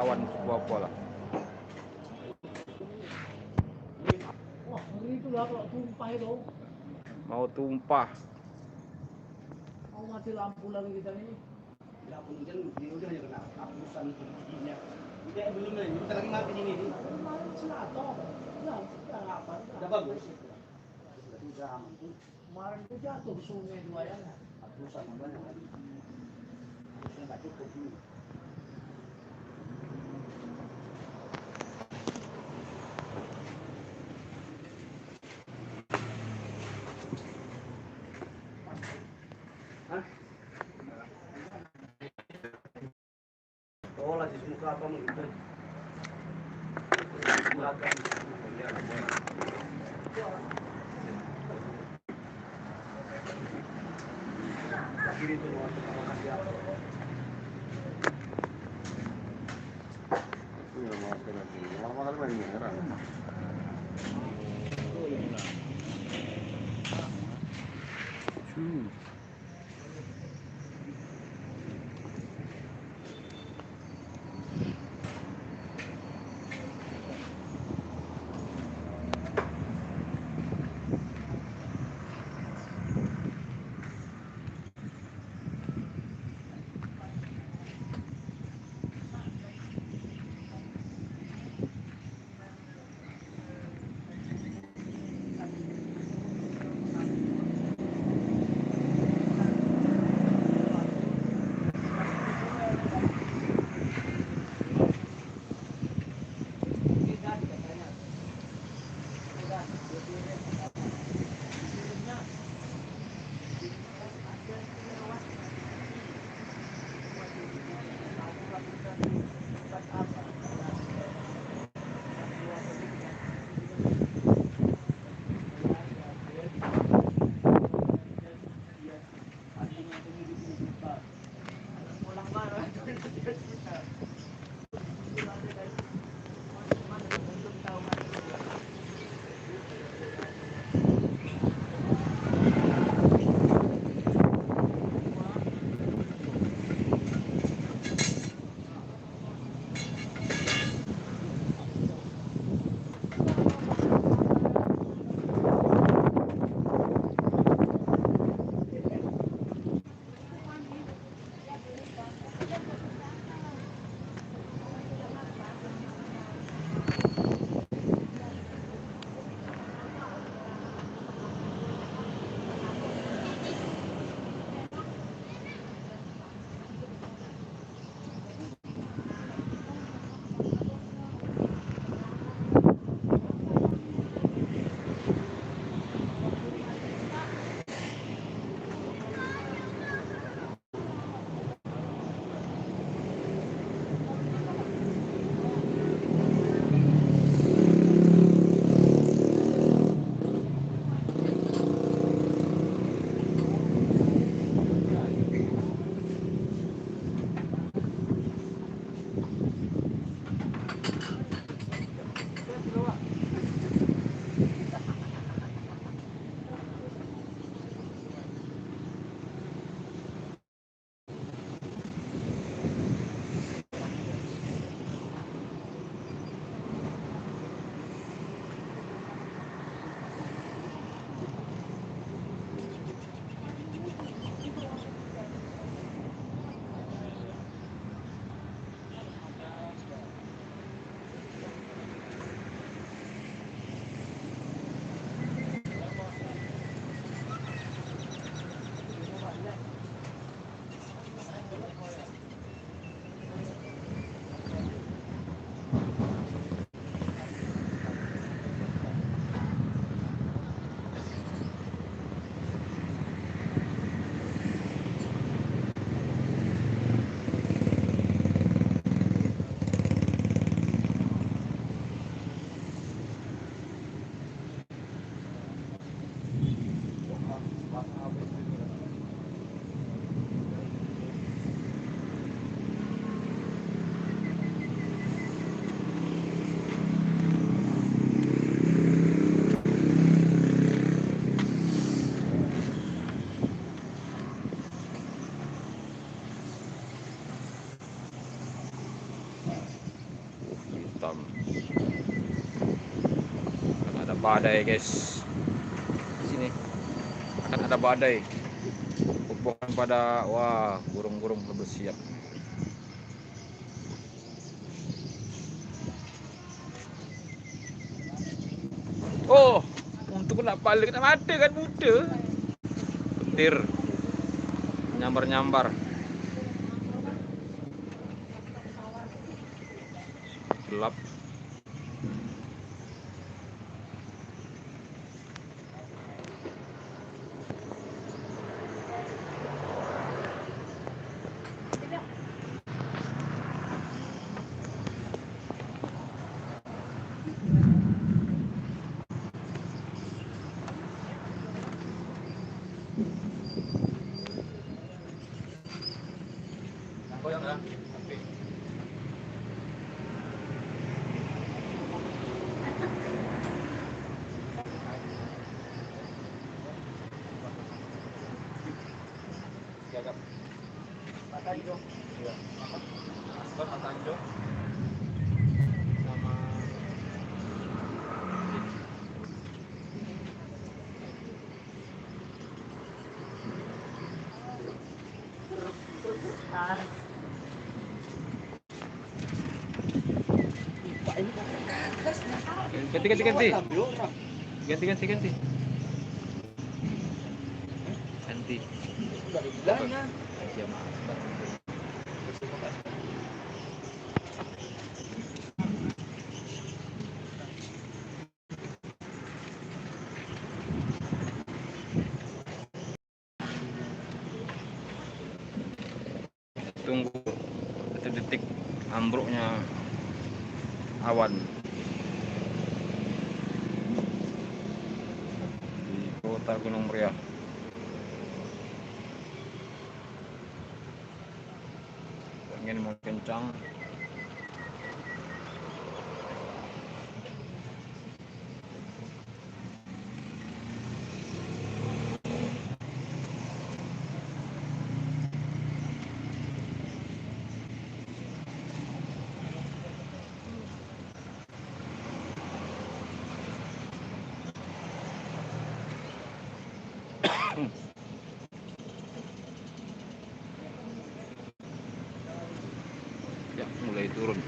lawan bola. Wah, itu lah kalau tumpah itu. Mau tumpah. Mau mati lampu lagi kita ini. Lampu hujan udah aja kena hapusan giginya. Udah belum lagi, bentar lagi mati ini. Kemarin selato. Udah apa? Udah bagus. Udah aman tuh. Kemarin itu jatuh ke sungai dua ya. Hapusan banyak lagi. Harusnya nggak cukup dulu. Oh, lagi muka apa gitu? Belakang. Kiri itu mau kasih apa? Iya, makan lagi. Lama kali main merah. hitam. Akan ada badai, guys. Di sini akan ada badai. Bukan pada, wah, burung-burung sudah bersiap. Oh, untuk nak balik nak mati kan muda. Petir nyambar-nyambar. Gelap. Goyang ya. Oke. Siap. Mata hijau. Iya. Aston mata hijau. Sama ganti. Ganti. Udah dibilangnya. Iya, maaf. Tunggu 1 detik ambruknya awan di kota Gunung Meriah. Angin mau kencang. Ya, mulai turun.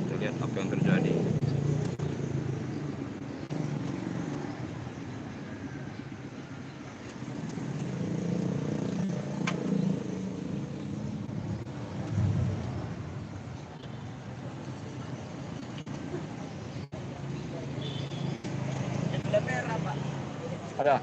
Kita lihat apa yang terjadi. Ada